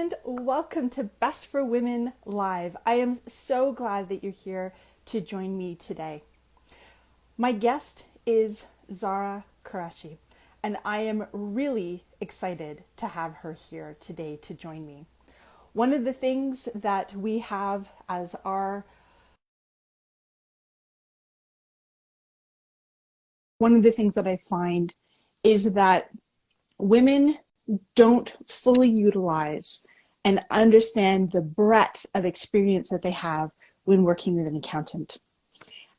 and welcome to Best for Women Live. I am so glad that you're here to join me today. My guest is Zahra Qureshi, and I am really excited to have her here today to join me. One of the things that we have as our one of the things that I find is that women don't fully utilize and understand the breadth of experience that they have when working with an accountant.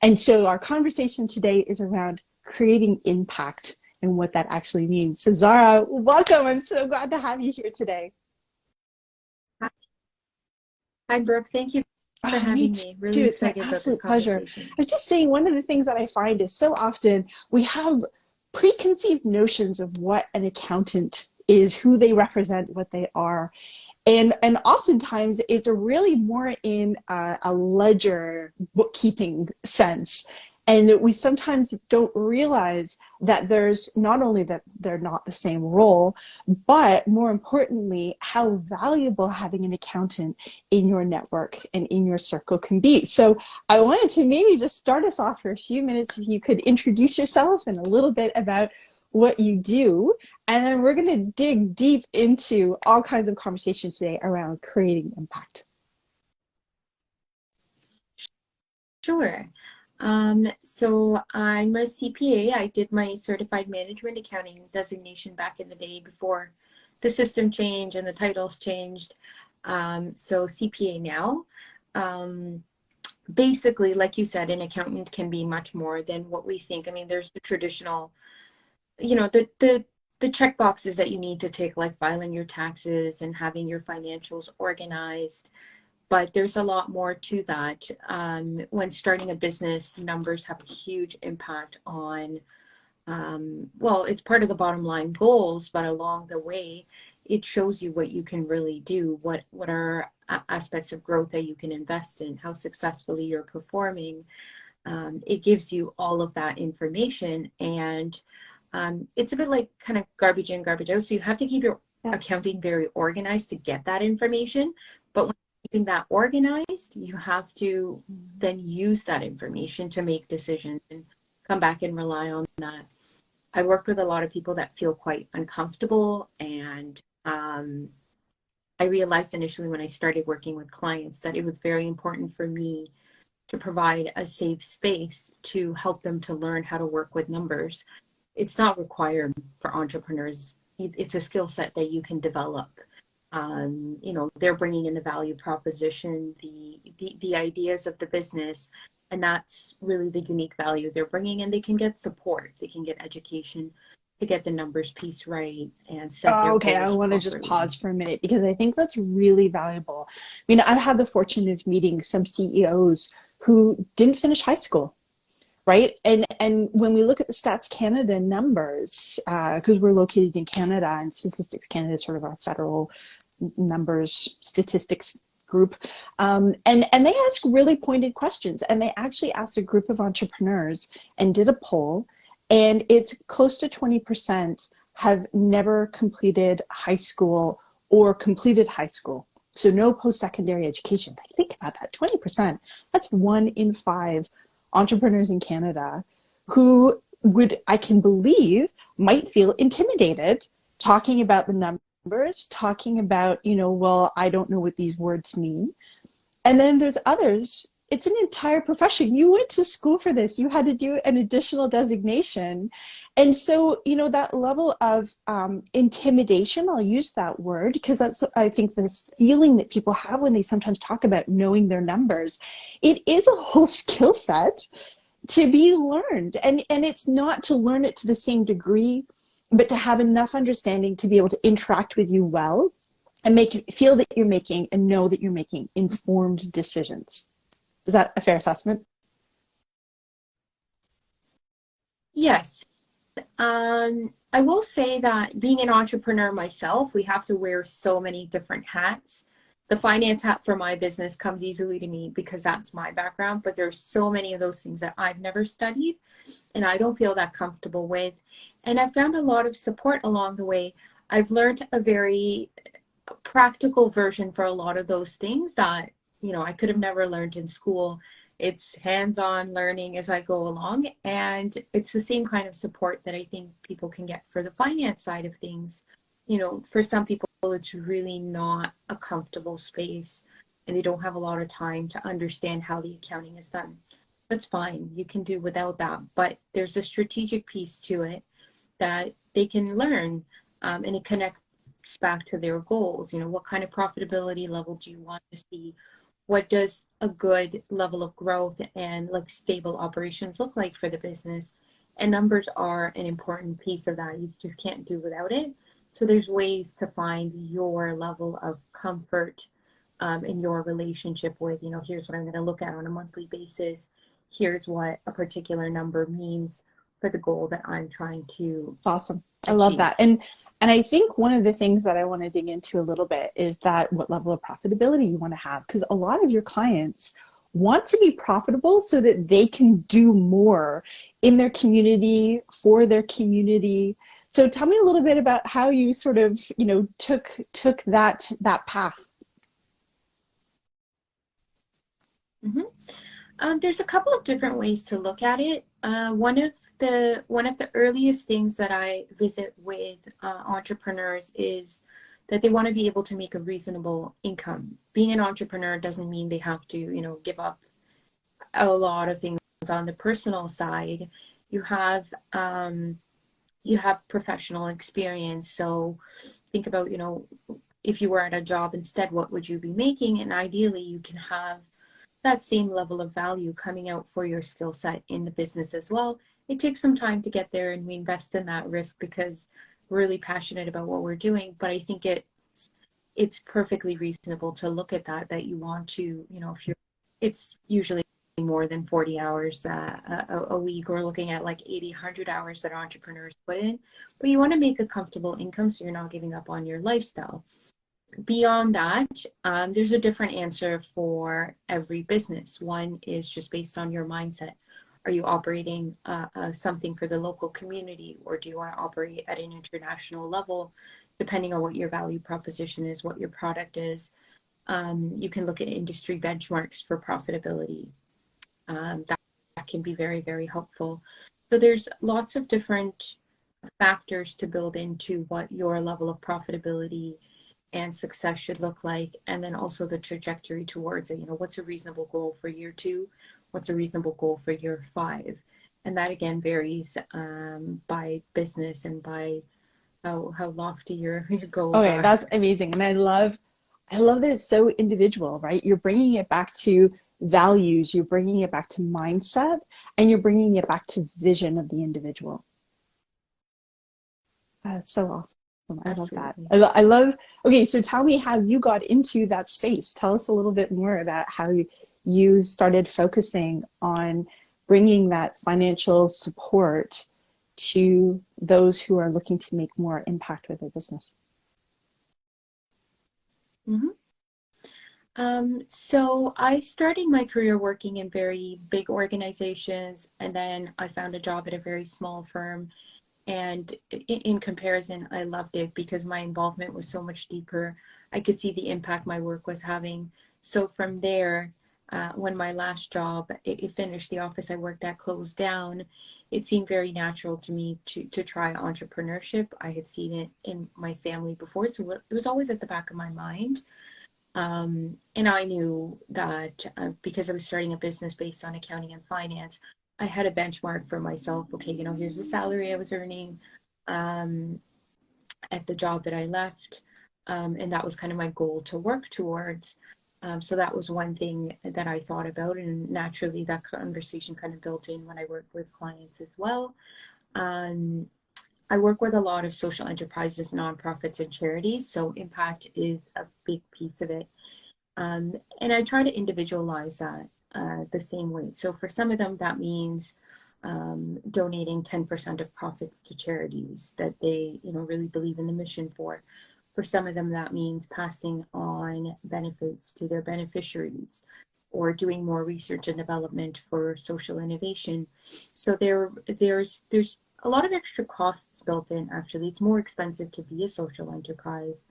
And so our conversation today is around creating impact and what that actually means. So Zahra, welcome. I'm so glad to have you here today. Hi, Brooke. Thank you for having me. Really It's my excited about this absolute pleasure. conversation. I was just saying, one of the things that I find is so often we have preconceived notions of what an accountant is, who they represent, what they are. And oftentimes it's really more in a ledger bookkeeping sense. And that we sometimes don't realize that there's not only that they're not the same role, but more importantly, how valuable having an accountant in your network and in your circle can be. So I wanted to maybe just start us off for a few minutes. If you could introduce yourself and a little bit about what you do, and then we're going to dig deep into all kinds of conversation today around creating impact. Sure. So I'm a CPA. I did my certified management accounting designation back in the day before the system changed and the titles changed. So CPA now. Basically, like you said, an accountant can be much more than what we think. I mean, there's the traditional, the check boxes that you need to take, like filing your taxes and having your financials organized. But there's a lot more to that. When starting a business, the numbers have a huge impact on, well, it's part of the bottom line goals, but along the way, it shows you what you can really do, what are aspects of growth that you can invest in, how successfully you're performing. It gives you all of that information, and it's a bit like kind of garbage in, garbage out. So you have to keep your accounting very organized to get that information. But when keeping that organized, you have to then use that information to make decisions and come back and rely on that. I work with a lot of people that feel quite uncomfortable, and I realized initially when I started working with clients that it was very important for me to provide a safe space to help them to learn how to work with numbers. It's not required for entrepreneurs. It's a skill set that you can develop. They're bringing in the value proposition, the ideas of the business, and that's really the unique value they're bringing in. They can get support, they can get education to get the numbers piece right and set their Okay, I goals want to just properly. pause for a minute because I think that's really valuable. I mean, I've had the fortune of meeting some CEOs who didn't finish high school, right? And when we look at the Stats Canada numbers, because we're located in Canada and Statistics Canada is sort of our federal numbers statistics group, and they ask really pointed questions, and they actually asked a group of entrepreneurs and did a poll, and it's close to 20% have never completed high school or completed high school. So no post-secondary education. Think about that, 20%. That's 1 in 5 entrepreneurs in Canada who would, I can believe, might feel intimidated talking about the numbers, talking about, well, I don't know what these words mean. And then there's others, it's an entire profession. You went to school for this. You had to do an additional designation. And so, that level of intimidation, I'll use that word, because that's, I think, this feeling that people have when they sometimes talk about knowing their numbers. It is a whole skill set to be learned. And it's not to learn it to the same degree, but to have enough understanding to be able to interact with you well and make you feel that you're making and know that you're making informed decisions. Is that a fair assessment? Yes. I will say that being an entrepreneur myself, we have to wear so many different hats. The finance hat for my business comes easily to me because that's my background, but there's so many of those things that I've never studied and I don't feel that comfortable with. And I've found a lot of support along the way. I've learned a very practical version for a lot of those things that, I could have never learned in school. It's hands-on learning as I go along, and it's the same kind of support that I think people can get for the finance side of things. For some people, it's really not a comfortable space, and they don't have a lot of time to understand how the accounting is done. That's fine. You can do without that, but there's a strategic piece to it that they can learn, and it connects back to their goals. What kind of profitability level do you want to see? What does a good level of growth and like stable operations look like for the business? And numbers are an important piece of that. You just can't do without it. So there's ways to find your level of comfort, in your relationship with, here's what I'm going to look at on a monthly basis. Here's what a particular number means for the goal that I'm trying to It's awesome. I love achieve. that. And I think one of the things that I want to dig into a little bit is that what level of profitability you want to have, because a lot of your clients want to be profitable so that they can do more in their community, for their community. So tell me a little bit about how you sort of, took that path. Mhm. There's a couple of different ways to look at it. One of the earliest things that I visit with entrepreneurs is that they want to be able to make a reasonable income. Being an entrepreneur doesn't mean they have to, give up a lot of things on the personal side. You have professional experience, so think about, if you were at a job instead, what would you be making? And ideally, you can have that same level of value coming out for your skill set in the business as well. It takes some time to get there, and we invest in that risk because we're really passionate about what we're doing. But I think it's perfectly reasonable to look at that you want to, if you're, it's usually more than 40 hours a week. We're looking at like 80, 100 hours that entrepreneurs put in, but you want to make a comfortable income so you're not giving up on your lifestyle. Beyond that, there's a different answer for every business. One is just based on your mindset. Are you operating something for the local community, or do you want to operate at an international level? Depending on what your value proposition is, what your product is, you can look at industry benchmarks for profitability. That can be very, very helpful. So there's lots of different factors to build into what your level of profitability and success should look like, and then also the trajectory towards it. What's a reasonable goal for year 2? What's a reasonable goal for year 5? And that again varies, by business and by how lofty your goals Okay, are. that's amazing. And I love that it's so individual, right? You're bringing it back to values, you're bringing it back to mindset, and you're bringing it back to vision of the individual. That's so awesome. I love that. Absolutely. I love, okay, so tell me how you got into that space. Tell us a little bit more about how you started focusing on bringing that financial support to those who are looking to make more impact with their business. Mm-hmm. So I started my career working in very big organizations, and then I found a job at a very small firm. And in comparison, I loved it because my involvement was so much deeper. I could see the impact my work was having. So from there, when my last job, it finished, the office I worked at closed down, it seemed very natural to me to try entrepreneurship. I had seen it in my family before, so it was always at the back of my mind. And I knew that, because I was starting a business based on accounting and finance, I had a benchmark for myself. Okay, here's the salary I was earning, um, at the job that I left. And that was kind of my goal to work towards. So that was one thing that I thought about. And naturally, that conversation kind of built in when I worked with clients as well. Um, I work with a lot of social enterprises, nonprofits, and charities. So impact is a big piece of it. And I try to individualize that, the same way. So for some of them, that means, donating 10% of profits to charities that they, really believe in the mission for. For some of them, that means passing on benefits to their beneficiaries or doing more research and development for social innovation. So there's a lot of extra costs built in, actually. It's more expensive to be a social enterprise,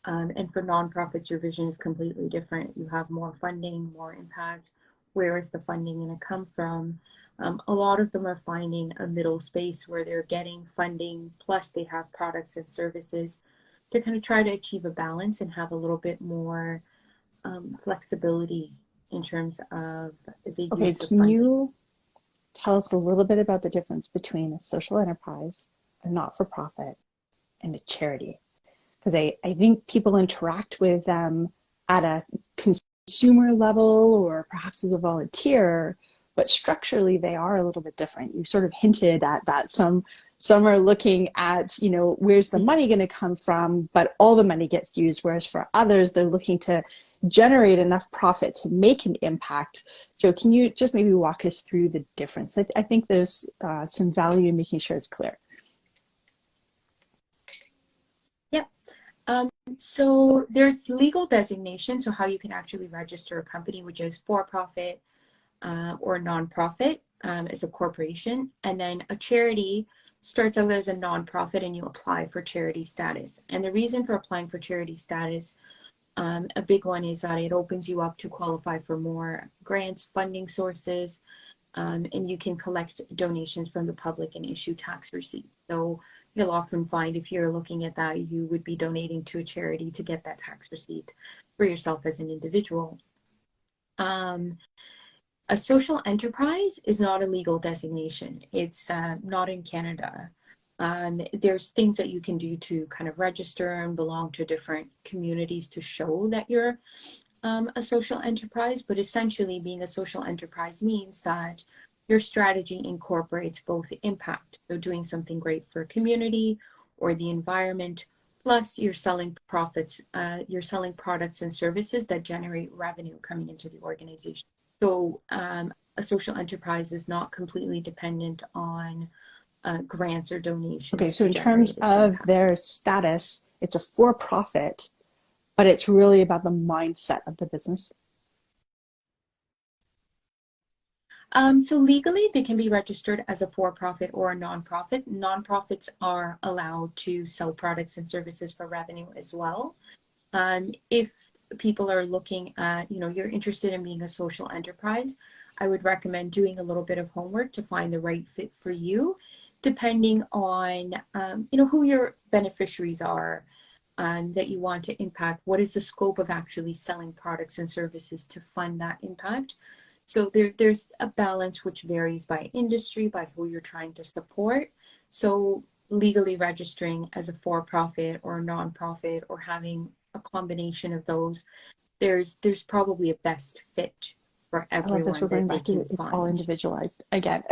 And for nonprofits, your vision is completely different. You have more funding, more impact. Where is the funding going to come from? A lot of them are finding a middle space where they're getting funding, plus they have products and services to kind of try to achieve a balance and have a little bit more flexibility in terms of the Okay, use of can funding. you tell us a little bit about the difference between a social enterprise, a not-for-profit, and a charity? Because I think people interact with them at a consumer level or perhaps as a volunteer, but structurally they are a little bit different. You sort of hinted at that. Some are looking at, you know, where's the money going to come from, but all the money gets used, whereas for others, they're looking to generate enough profit to make an impact. So can you just maybe walk us through the difference? I think there's some value in making sure it's clear. Yep. So there's legal designation, so how you can actually register a company, which is for-profit or nonprofit as a corporation. And then a charity starts out as a nonprofit and you apply for charity status. And the reason for applying for charity status, a big one is that it opens you up to qualify for more grants, funding sources, and you can collect donations from the public and issue tax receipts. So you'll often find if you're looking at that, you would be donating to a charity to get that tax receipt for yourself as an individual. A social enterprise is not a legal designation. It's not in Canada. There's things that you can do to kind of register and belong to different communities to show that you're a social enterprise, but essentially being a social enterprise means that your strategy incorporates both impact, so doing something great for a community or the environment, plus you're selling profits, you're selling products and services that generate revenue coming into the organization. So a social enterprise is not completely dependent on grants or donations. Okay, so to in terms generate its of impact. their status, it's a for-profit, but it's really about the mindset of the business. So legally, they can be registered as a for-profit or a nonprofit. Nonprofits are allowed to sell products and services for revenue as well. If people are looking at, you know, you're interested in being a social enterprise, I would recommend doing a little bit of homework to find the right fit for you, depending on, you know, who your beneficiaries are that you want to impact. What is the scope of actually selling products and services to fund that impact? So there's a balance which varies by industry, by who you're trying to support. So legally registering as a for-profit or a nonprofit or having a combination of those, there's probably a best fit for I love this. We're everyone going that they back to can it's all find. individualized again.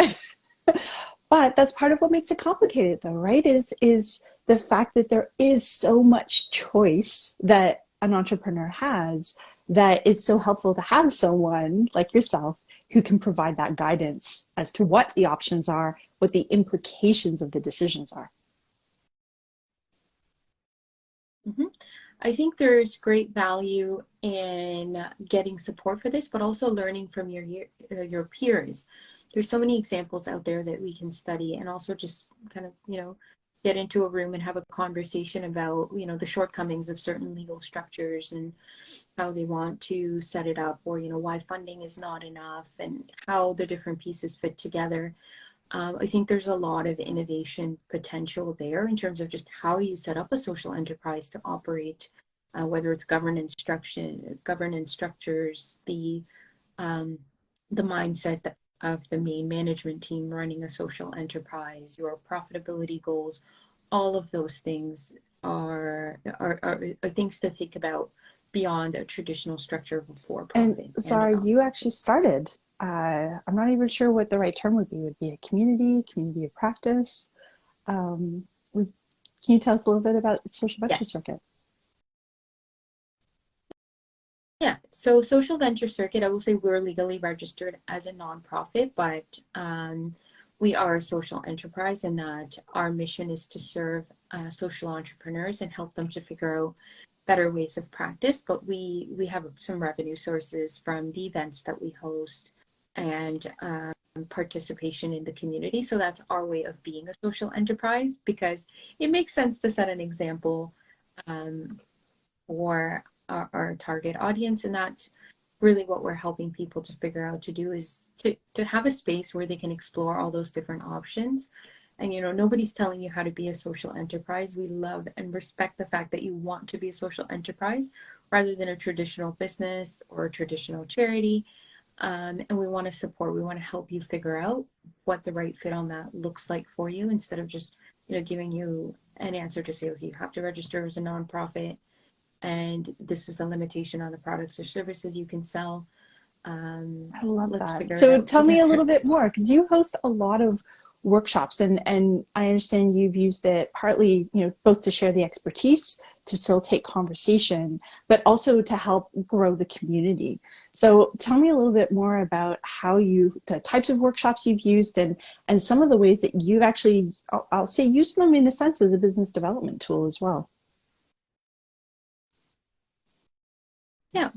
But that's part of what makes it complicated though, right? Is the fact that there is so much choice that an entrepreneur has that it's so helpful to have someone like yourself who can provide that guidance as to what the options are, what the implications of the decisions are. Mhm. I think there's great value in getting support for this, but also learning from your peers. There's so many examples out there that we can study, and also just kind of, you know, get into a room and have a conversation about, you know, the shortcomings of certain legal structures and how they want to set it up, or, you know, why funding is not enough and how the different pieces fit together. I think there's a lot of innovation potential there in terms of just how you set up a social enterprise to operate, whether it's governance structures, um, the mindset of the main management team running a social enterprise, your profitability goals, all of those things are things to think about beyond a traditional structure of a And for-profit and a Zara, you nonprofit. actually started. I'm not even sure what the right term would be. Would be a community of practice. Um, can you tell us a little bit about the Social Venture Yes. Circuit? Yeah, so Social Venture Circuit, I will say we're legally registered as a nonprofit, but we are a social enterprise, and that our mission is to serve social entrepreneurs and help them to figure out better ways of practice. But we have some revenue sources from the events that we host and participation in the community. So that's our way of being a social enterprise, because it makes sense to set an example. Um, for our target audience. And that's really what we're helping people to figure out to do, is to have a space where they can explore all those different options. And, you know, nobody's telling you how to be a social enterprise. We love and respect the fact that you want to be a social enterprise rather than a traditional business or a traditional charity. And we want to support, we want to help you figure out what the right fit on that looks like for you, instead of just, you know, giving you an answer to say, okay, you have to register as a nonprofit and this is the limitation on the products or services you can sell. I love Let's that. figure it So out tell me a together. little bit more, because you host a lot of workshops, and I understand you've used it partly, you know, both to share the expertise, to facilitate conversation, but also to help grow the community. So tell me a little bit more about how you, the types of workshops you've used, and some of the ways that you've actually, I'll say, used them in a sense as a business development tool as well. Yeah.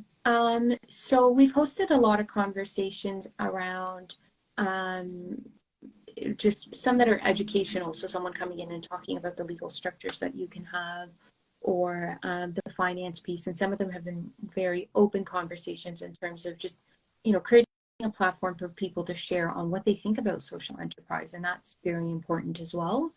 So we've hosted a lot of conversations around um, just some that are educational. So someone coming in and talking about the legal structures that you can have, or the finance piece. And some of them have been very open conversations in terms of just, you know, creating a platform for people to share on what they think about social enterprise. And that's very important as well.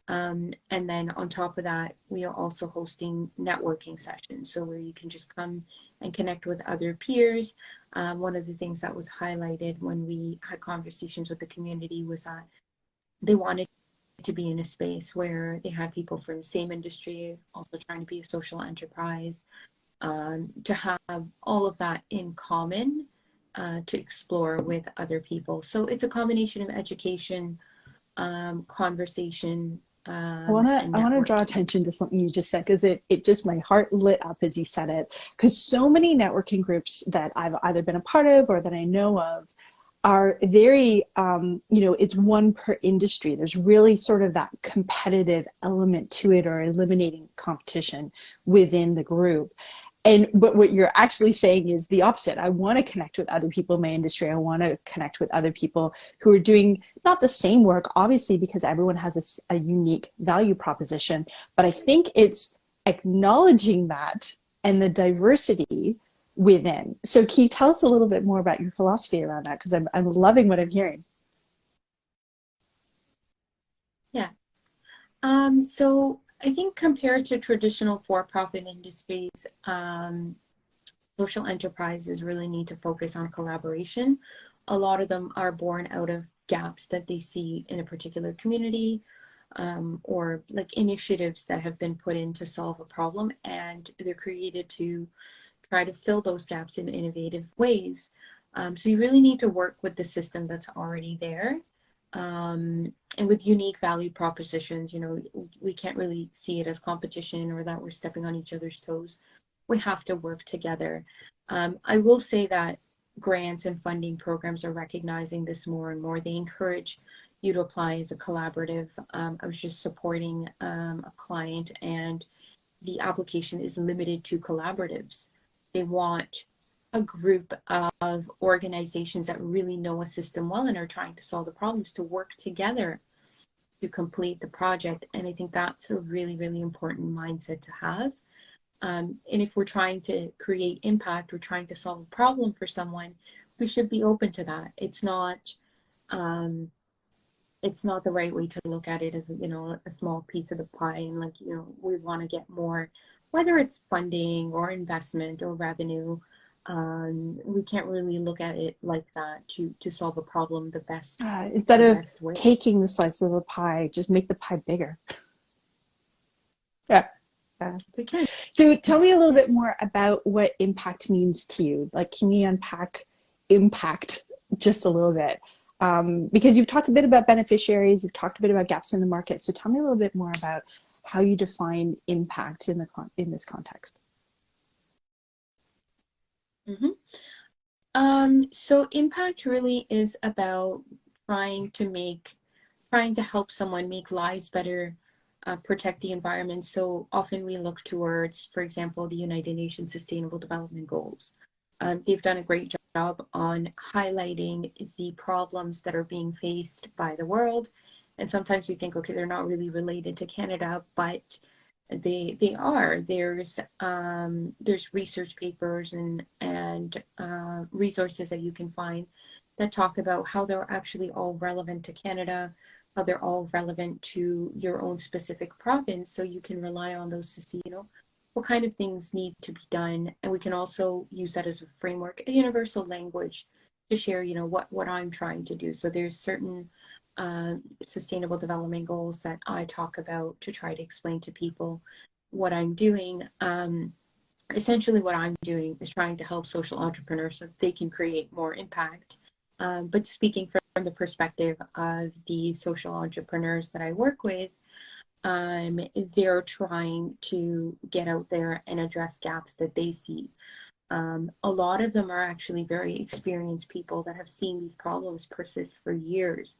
And then on top of that, we are also hosting networking sessions. So where you can just come and connect with other peers. One of the things that was highlighted when we had conversations with the community was that they wanted to be in a space where they had people from the same industry also trying to be a social enterprise, to have all of that in common, to explore with other people. So it's a combination of education, conversation, and I want to draw networking. attention to something you just said, because it just, my heart lit up as you said it. Because so many networking groups that I've either been a part of or that I know of are very, you know, it's one per industry. There's really sort of that competitive element to it, or eliminating competition within the group. And but what you're actually saying is the opposite. I want to connect with other people in my industry. I want to connect with other people who are doing not the same work, obviously, because everyone has a unique value proposition. But I think it's acknowledging that and the diversity within. So can you tell us a little bit more about your philosophy around that? Because I'm loving what I'm hearing. Yeah. So I think compared to traditional for-profit industries, social enterprises really need to focus on collaboration. A lot of them are born out of gaps that they see in a particular community, or like initiatives that have been put in to solve a problem, and they're created to try to fill those gaps in innovative ways. So you really need to work with the system that's already there. And with unique value propositions, you know, we can't really see it as competition or that we're stepping on each other's toes. We have to work together. I will say that grants and funding programs are recognizing this more and more. They encourage you to apply as a collaborative. I was just supporting a client, and the application is limited to collaboratives. They want a group of organizations that really know a system well and are trying to solve the problems to work together to complete the project. And I think that's a really, really important mindset to have. And if we're trying to create impact, we're trying to solve a problem for someone, we should be open to that. Um, it's not the right way to look at it as, you know, a small piece of the pie, and like, you know, we want to get more, whether it's funding or investment or revenue. We can't really look at it like that to solve a problem Instead the of best way. taking the slice of the pie, just make the pie bigger. Yeah. Yeah. We can. So tell me a little bit more about what impact means to you. Like, can we unpack impact just a little bit? Because you've talked a bit about beneficiaries, you've talked a bit about gaps in the market. So tell me a little bit more about how you define impact in this context. Mm-hmm. So impact really is about trying to make, trying to help someone make lives better, protect the environment. So often we look towards, for example, the United Nations Sustainable Development Goals. They've done a great job on highlighting the problems that are being faced by the world. And sometimes we think, okay, they're not really related to Canada, but They are. There's research papers and resources that you can find that talk about how they're actually all relevant to Canada, how they're all relevant to your own specific province. So you can rely on those to see, what kind of things need to be done. And we can also use that as a framework, a universal language to share, what I'm trying to do. So there's certain sustainable development goals that I talk about to try to explain to people what I'm doing. Essentially, what I'm doing is trying to help social entrepreneurs so they can create more impact. But speaking from the perspective of the social entrepreneurs that I work with, they're trying to get out there and address gaps that they see. A lot of them are actually very experienced people that have seen these problems persist for years,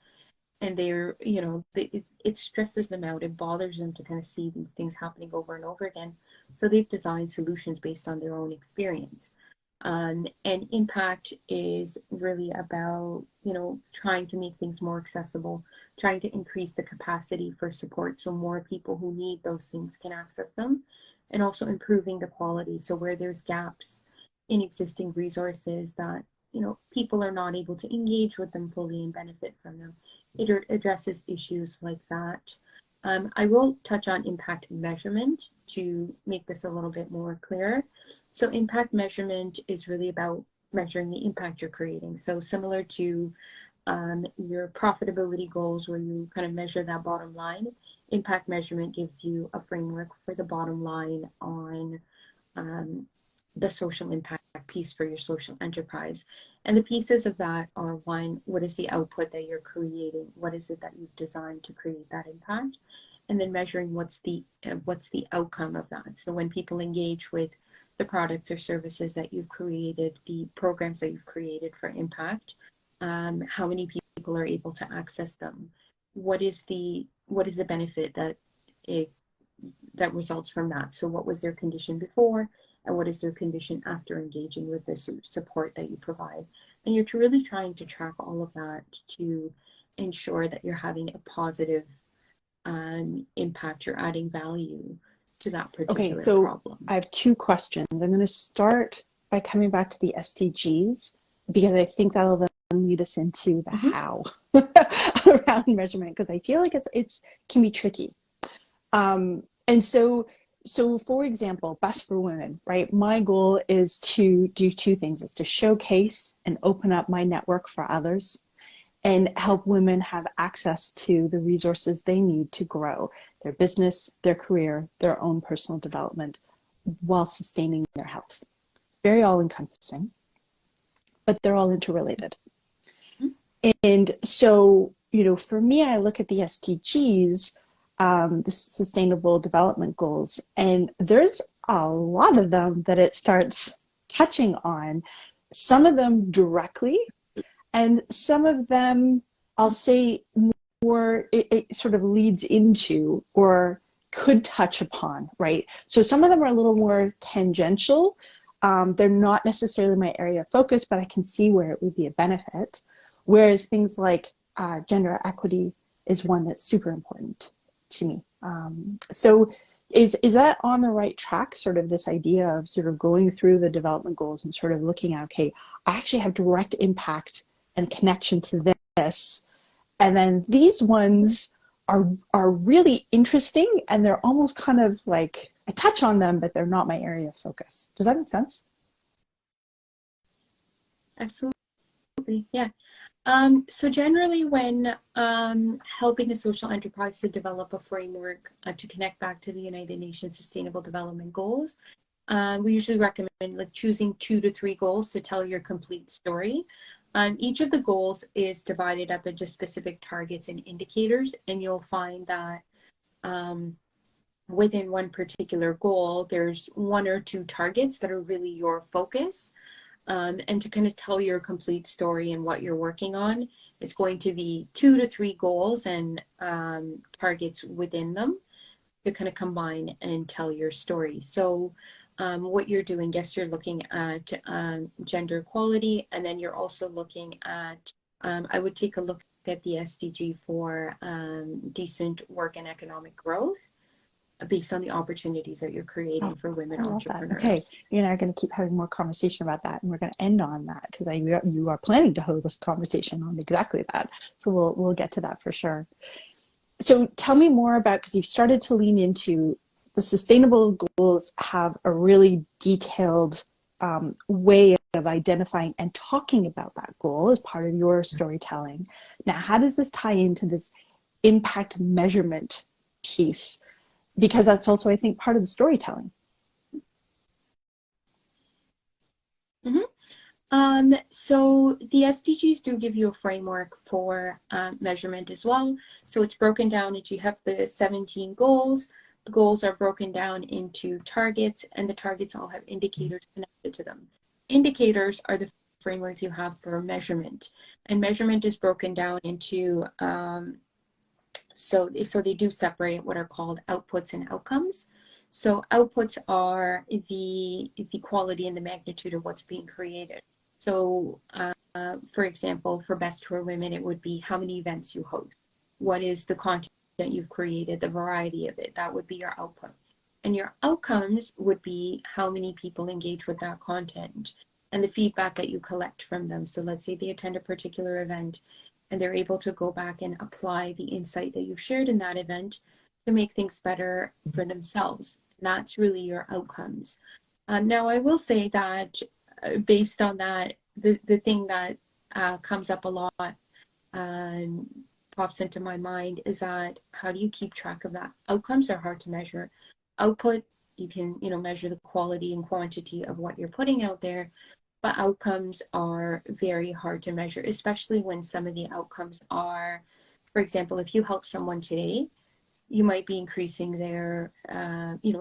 and it stresses them out. It bothers them to kind of see these things happening over and over again. So they've designed solutions based on their own experience. And impact is really about, trying to make things more accessible, trying to increase the capacity for support so more people who need those things can access them, and also improving the quality. So where there's gaps in existing resources that, people are not able to engage with them fully and benefit from them, it addresses issues like that. I will touch on impact measurement to make this a little bit more clear. So impact measurement is really about measuring the impact you're creating. So similar to your profitability goals, where you kind of measure that bottom line, impact measurement gives you a framework for the bottom line on the social impact piece for your social enterprise. And the pieces of that are: one, what is the output that you're creating? What is it that you've designed to create that impact? And then measuring what's the outcome of that. So when people engage with the products or services that you've created, the programs that you've created for impact, how many people are able to access them? What is the benefit that results from that? So what was their condition before, and what is their condition after engaging with the support that you provide? And you're really trying to track all of that to ensure that you're having a positive impact. You're adding value to that Okay, particular so problem. I have two questions. I'm going to start by coming back to the SDGs, because I think that'll then lead us into the how around measurement, because I feel like it's can be tricky. And so for example, Best for Women, right? My goal is to do two things: is to showcase and open up my network for others, and help women have access to the resources they need to grow their business, their career, their own personal development, while sustaining their health. Very all encompassing, but they're all interrelated. And so, for me, I look at the SDGs, the Sustainable Development Goals, and there's a lot of them that it starts touching on, some of them directly, and some of them, I'll say, more, it sort of leads into or could touch upon, right? So some of them are a little more tangential. They're not necessarily my area of focus, but I can see where it would be a benefit. Whereas things like gender equity is one that's super important to me. So is that on the right track, sort of this idea of sort of going through the development goals and sort of looking at, okay, I actually have direct impact and connection to this, and then these ones are really interesting, and they're almost kind of like I touch on them, but they're not my area of focus. Does that make sense? Absolutely, yeah. So generally, when helping a social enterprise to develop a framework to connect back to the United Nations Sustainable Development Goals, we usually recommend like choosing 2 to 3 goals to tell your complete story. Each of the goals is divided up into specific targets and indicators, and you'll find that within one particular goal, there's 1 or 2 targets that are really your focus. And to kind of tell your complete story and what you're working on, it's going to be 2 to 3 goals and targets within them to kind of combine and tell your story. So what you're doing, yes, you're looking at gender equality, and then you're also looking at, I would take a look at the SDG for decent work and economic growth. based on the opportunities that you're creating Oh, for women I love that. Okay, entrepreneurs. you and I are going to keep having more conversation about that, and we're going to end on that because you are planning to hold this conversation on exactly that. So we'll get to that for sure. So tell me more about, because you've started to lean into the sustainable goals have a really detailed way of identifying and talking about that goal as part of your storytelling. Now, how does this tie into this impact measurement piece? Because that's also, I think, part of the storytelling. Mhm. So the SDGs do give you a framework for measurement as well. So it's broken down into, you have the 17 goals. The goals are broken down into targets, and the targets all have indicators connected to them. Indicators are the framework you have for measurement, and measurement is broken down into so they do separate what are called outputs and outcomes. So outputs are the quality and the magnitude of what's being created. So for example, for Best for Women, it would be how many events you host. What is the content that you've created, the variety of it? That would be your output. And your outcomes would be how many people engage with that content and the feedback that you collect from them. So let's say they attend a particular event and they're able to go back and apply the insight that you've shared in that event to make things better for themselves. And that's really your outcomes. Now, I will say that based on that, the thing that comes up a lot, um, pops into my mind, is that how do you keep track of that? Outcomes are hard to measure. Output, you can measure the quality and quantity of what you're putting out there, but outcomes are very hard to measure, especially when some of the outcomes are, for example, if you help someone today, you might be increasing their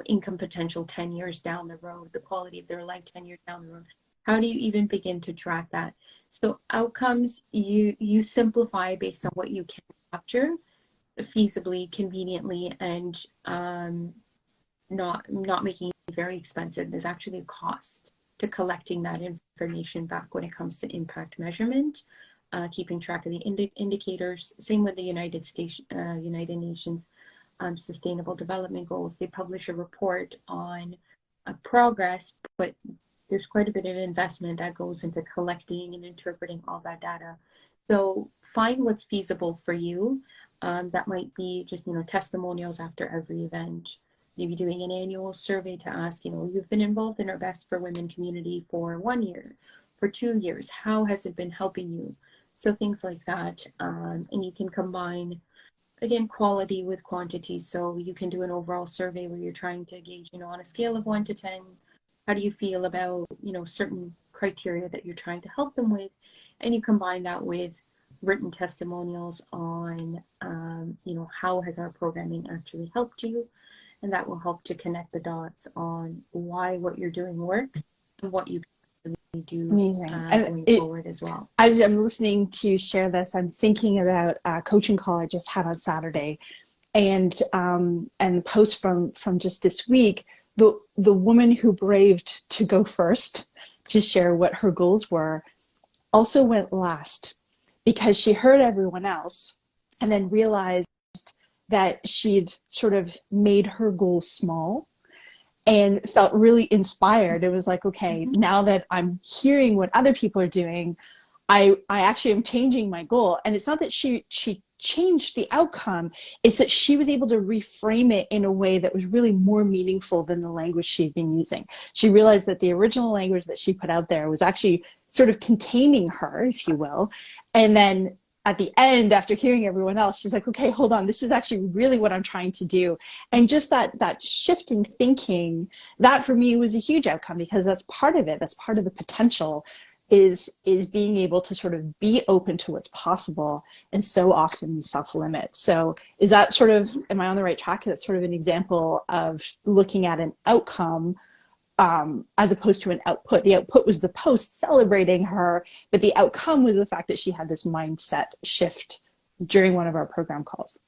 income potential 10 years down the road, the quality of their life 10 years down the road. How do you even begin to track that? So outcomes, you simplify based on what you can capture feasibly, conveniently, and not making it very expensive. There's actually a cost to collecting that information back when it comes to impact measurement, keeping track of the indicators. Same with the United Nations Sustainable Development Goals. They publish a report on progress, but there's quite a bit of investment that goes into collecting and interpreting all that data. So find what's feasible for you. That might be just testimonials after every event, maybe doing an annual survey to ask, you've been involved in our Best for Women community for 1 year, for 2 years. How has it been helping you? So things like that. And you can combine, again, quality with quantity. So you can do an overall survey where you're trying to gauge, on a scale of 1 to 10, how do you feel about, certain criteria that you're trying to help them with? And you combine that with written testimonials on, how has our programming actually helped you? And that will help to connect the dots on why what you're doing works and what you can do Amazing. And going forward as well. as I'm listening to you share this, I'm thinking about a coaching call I just had on Saturday, and post from just this week. The woman who braved to go first to share what her goals were also went last because she heard everyone else and then realized that she'd sort of made her goal small and felt really inspired. It was like, okay, now that I'm hearing what other people are doing, I actually am changing my goal. And it's not that she changed the outcome, it's that she was able to reframe it in a way that was really more meaningful than the language she'd been using. She realized that the original language that she put out there was actually sort of containing her, if you will. And then at the end, after hearing everyone else, she's like, okay, hold on, this is actually really what I'm trying to do. And just that shift in thinking, that for me was a huge outcome, because that's part of it. That's part of the potential, is being able to sort of be open to what's possible, and so often self-limit. So is that sort of, am I on the right track? Is that sort of an example of looking at an outcome as opposed to an output? The output was the post celebrating her, but the outcome was the fact that she had this mindset shift during one of our program calls.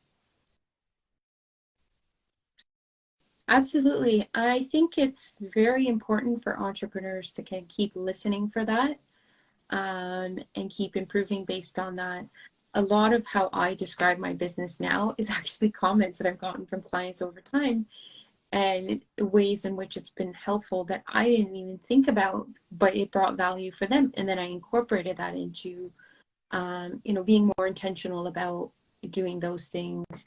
Absolutely. I think it's very important for entrepreneurs to keep listening for that, and keep improving based on that. A lot of how I describe my business now is actually comments that I've gotten from clients over time. and ways in which it's been helpful that I didn't even think about, but it brought value for them. And then I incorporated that into, being more intentional about doing those things,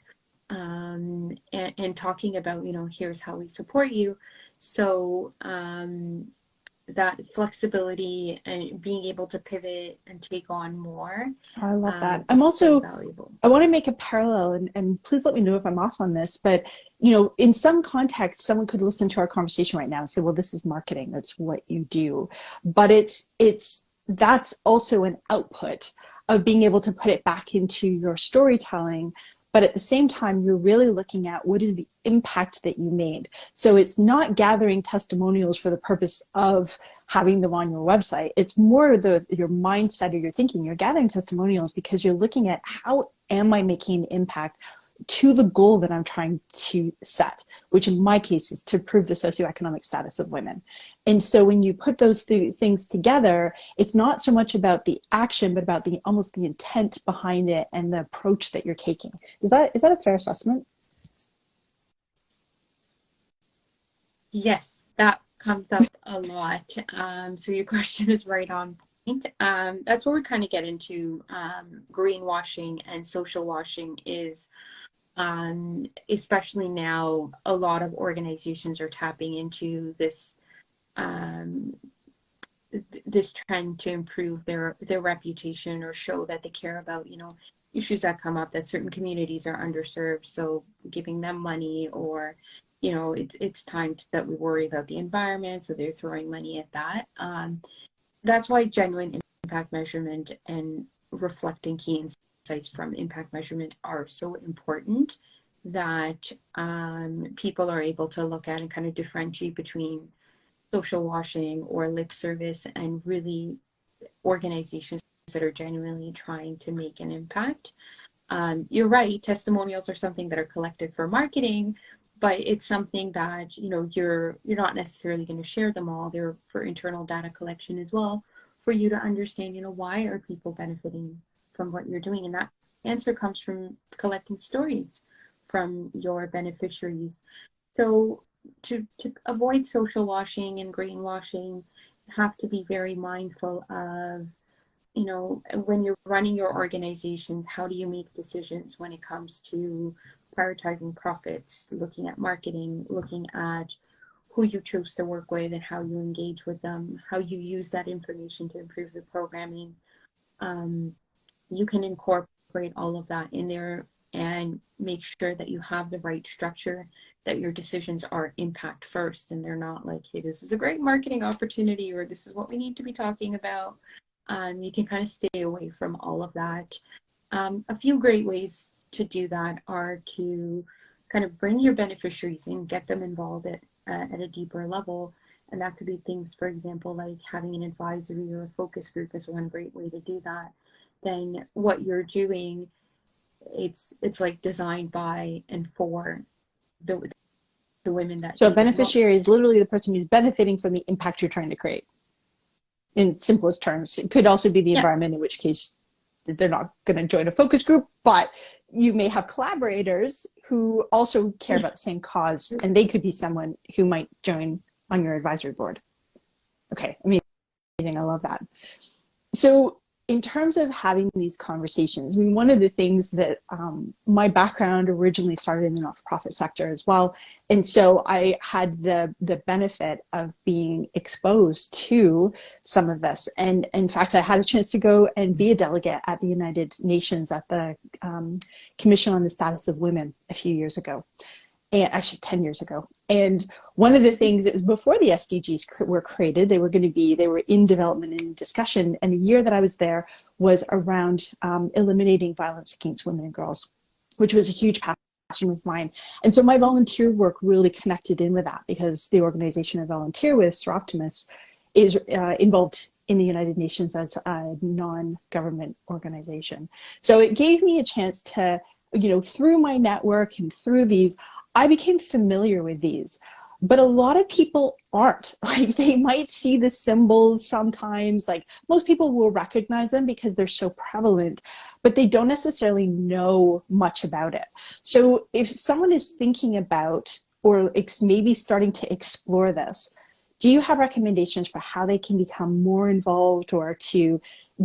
and talking about, here's how we support you. So that flexibility and being able to pivot and take on more I love that. I'm is so also, valuable. I want to make a parallel, and please let me know if I'm off on this, but in some context, someone could listen to our conversation right now and say, well, this is marketing. That's what you do. But that's also an output of being able to put it back into your storytelling. But at the same time, you're really looking at what is the impact that you made. So it's not gathering testimonials for the purpose of having them on your website. It's more your mindset or your thinking. You're gathering testimonials because you're looking at how am I making an impact to the goal that I'm trying to set, which in my case is to improve the socioeconomic status of women. And so when you put those things together, it's not so much about the action, but about almost the intent behind it and the approach that you're taking. Is that a fair assessment? Yes, that comes up a lot. So your question is right on point. That's where we kind of get into greenwashing and social washing is, especially now, a lot of organizations are tapping into um, this trend to improve their reputation or show that they care about, issues that come up, that certain communities are underserved. So giving them money, or, it's time that we worry about the environment. So they're throwing money at that. That's why genuine impact measurement and reflecting key insights from impact measurement are so important, that people are able to look at and kind of differentiate between social washing or lip service and really organizations that are genuinely trying to make an impact. You're right, testimonials are something that are collected for marketing, but it's something that you're not necessarily going to share them all. They're for internal data collection as well, for you to understand why are people benefiting from what you're doing. And that answer comes from collecting stories from your beneficiaries. So to avoid social washing and greenwashing, you have to be very mindful of, when you're running your organizations, how do you make decisions when it comes to prioritizing profits, looking at marketing, looking at who you choose to work with and how you engage with them, how you use that information to improve the programming. You can incorporate all of that in there and make sure that you have the right structure, that your decisions are impact first and they're not like, hey, this is a great marketing opportunity or this is what we need to be talking about. You can kind of stay away from all of that. A few great ways to do that are to kind of bring your beneficiaries in, get them involved at a deeper level. And that could be things, for example, like having an advisory or a focus group is one great way to do that. Then what you're doing, it's like designed by and for the women that So a need it beneficiary is most. literally the person who's benefiting from the impact you're trying to create. In simplest terms, it could also be the Yeah. environment, in which case they're not going to join a focus group, but you may have collaborators who also care about the same cause, and they could be someone who might join on your advisory board. Okay, amazing. I love that. So in terms of having these conversations, I mean, one of the things that my background originally started in the not-for-profit sector as well. And so I had the benefit of being exposed to some of this. And in fact, I had a chance to go and be a delegate at the United Nations at the Commission on the Status of Women a few years ago. And actually 10 years ago. And one of the things, it was before the SDGs were created, they were in development and in discussion. And the year that I was there was around eliminating violence against women and girls, which was a huge passion of mine. And so my volunteer work really connected in with that, because the organization I volunteer with, Sir Optimus, is involved in the United Nations as a non-government organization. So it gave me a chance to, through my network and through these, I became familiar with these, but a lot of people aren't. Like, they might see the symbols sometimes, like most people will recognize them because they're so prevalent, but they don't necessarily know much about it. So if someone is thinking about or maybe starting to explore this, do you have recommendations for how they can become more involved or to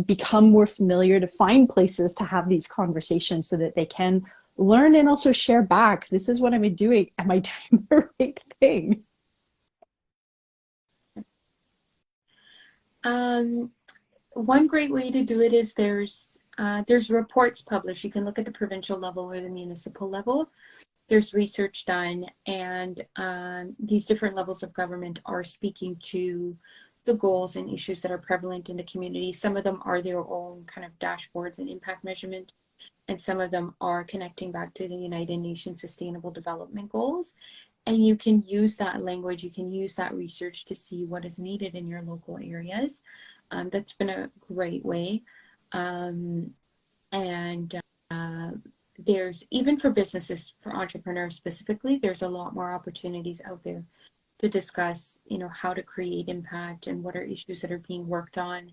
become more familiar, to find places to have these conversations so that they can learn and also share back? This is what I've been doing. Am I doing the right thing? One great way to do it is there's reports published. You can look at the provincial level or the municipal level. There's research done, and these different levels of government are speaking to the goals and issues that are prevalent in the community. Some of them are their own kind of dashboards and impact measurement, and some of them are connecting back to the United Nations Sustainable Development Goals. And you can use that language, you can use that research to see what is needed in your local areas. That's been a great way. And there's, even for businesses, for entrepreneurs specifically, there's a lot more opportunities out there to discuss, how to create impact and what are issues that are being worked on.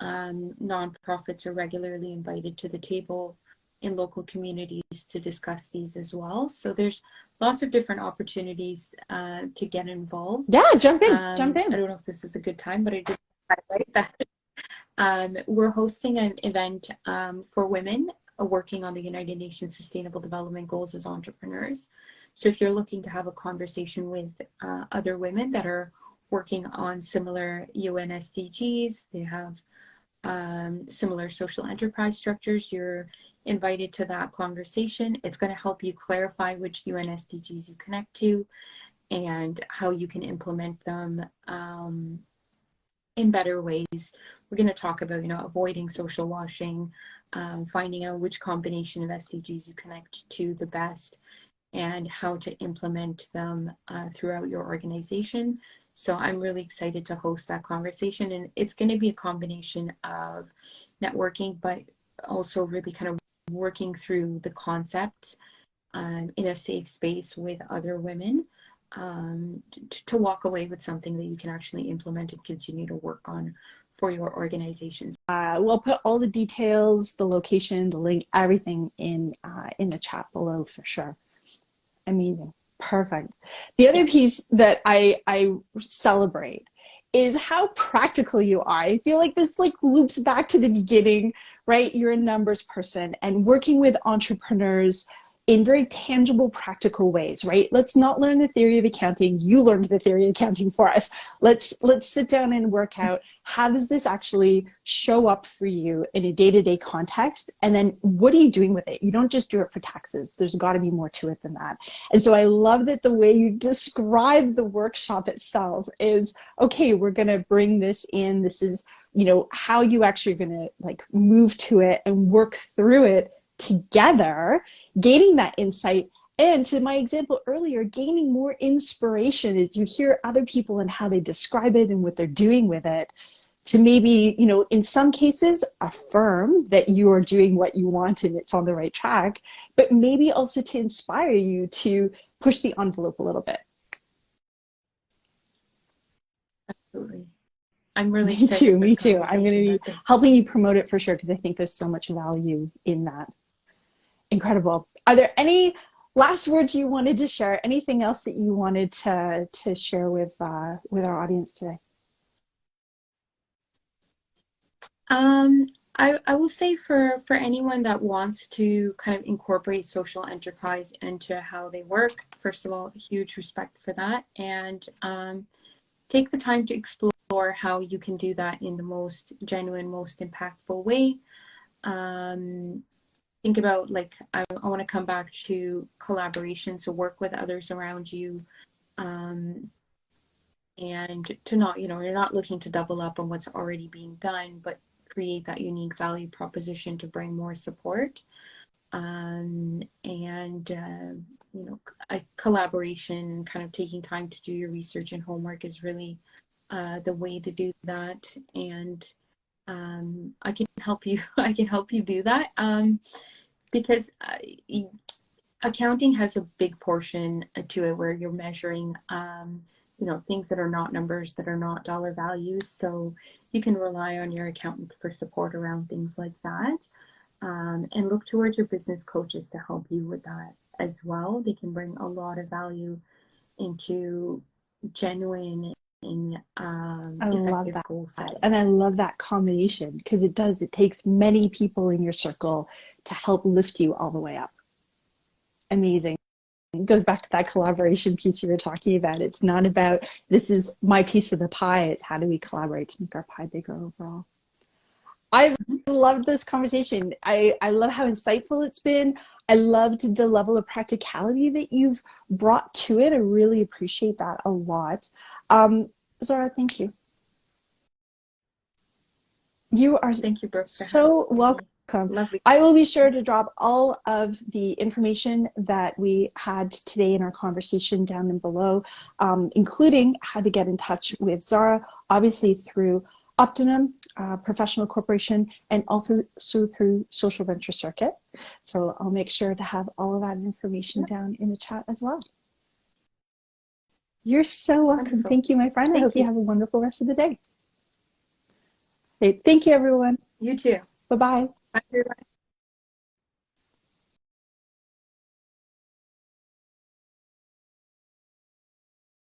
Nonprofits are regularly invited to the table in local communities to discuss these as well. So there's lots of different opportunities to get involved. Yeah, jump in, jump in. I don't know if this is a good time, but I did highlight that. We're hosting an event for women working on the United Nations Sustainable Development Goals as entrepreneurs. So if you're looking to have a conversation with other women that are working on similar UN SDGs, they have similar social enterprise structures, you're invited to that conversation. It's going to help you clarify which UN SDGs you connect to and how you can implement them in better ways. We're going to talk about, avoiding social washing, finding out which combination of SDGs you connect to the best, and how to implement them throughout your organization. So I'm really excited to host that conversation, and it's going to be a combination of networking, but also really kind of working through the concepts in a safe space with other women, to walk away with something that you can actually implement and continue to work on for your organizations. We'll put all the details, the location, the link, everything in the chat below for sure. Amazing. Perfect. The other piece that I celebrate is how practical you are. I feel like this loops back to the beginning, right? You're a numbers person and working with entrepreneurs in very tangible, practical ways, right? Let's not learn the theory of accounting. You learned the theory of accounting for us. Let's sit down and work out, how does this actually show up for you in a day-to-day context? And then what are you doing with it? You don't just do it for taxes. There's got to be more to it than that. And so I love that the way you describe the workshop itself is, okay, we're going to bring this in. This is, how you actually are going to move to it and work through it together, gaining that insight. And to my example earlier, gaining more inspiration as you hear other people and how they describe it and what they're doing with it, to maybe, in some cases, affirm that you are doing what you want and it's on the right track, but maybe also to inspire you to push the envelope a little bit. Absolutely. I'm really excited. Me too. I'm going to be helping you promote it for sure, because I think there's so much value in that. Incredible. Are there any last words you wanted to share? Anything else that you wanted to share with our audience today? I will say for anyone that wants to kind of incorporate social enterprise into how they work, first of all, huge respect for that, and take the time to explore how you can do that in the most genuine, most impactful way. Think about, I want to come back to collaboration, so work with others around you, and to not, you're not looking to double up on what's already being done, but create that unique value proposition to bring more support. A collaboration, kind of taking time to do your research and homework is really the way to do that. And I can help you. I can help you do that, because accounting has a big portion to it where you're measuring, things that are not numbers, that are not dollar values. So you can rely on your accountant for support around things like that, and look towards your business coaches to help you with that as well. They can bring a lot of value into genuine and I love effective that. goal setting. And I love that combination because it takes many people in your circle to help lift you all the way up. Amazing. It goes back to that collaboration piece you were talking about. It's not about this is my piece of the pie. It's how do we collaborate to make our pie bigger overall. I've loved this conversation. I love how insightful it's been. I loved the level of practicality that you've brought to it. I really appreciate that a lot. Zahra, thank you. You are Thank you, Brooke, for so having me. welcome. Lovely. I will be sure to drop all of the information that we had today in our conversation down and below, including how to get in touch with Zahra, obviously through Optimum Professional Corporation and also through Social Venture Circuit. So I'll make sure to have all of that information down in the chat as well. You're so welcome. Wonderful. Thank you, my friend. I hope you have a wonderful rest of the day. Okay, thank you, everyone. You too. Bye-bye. Bye, everyone.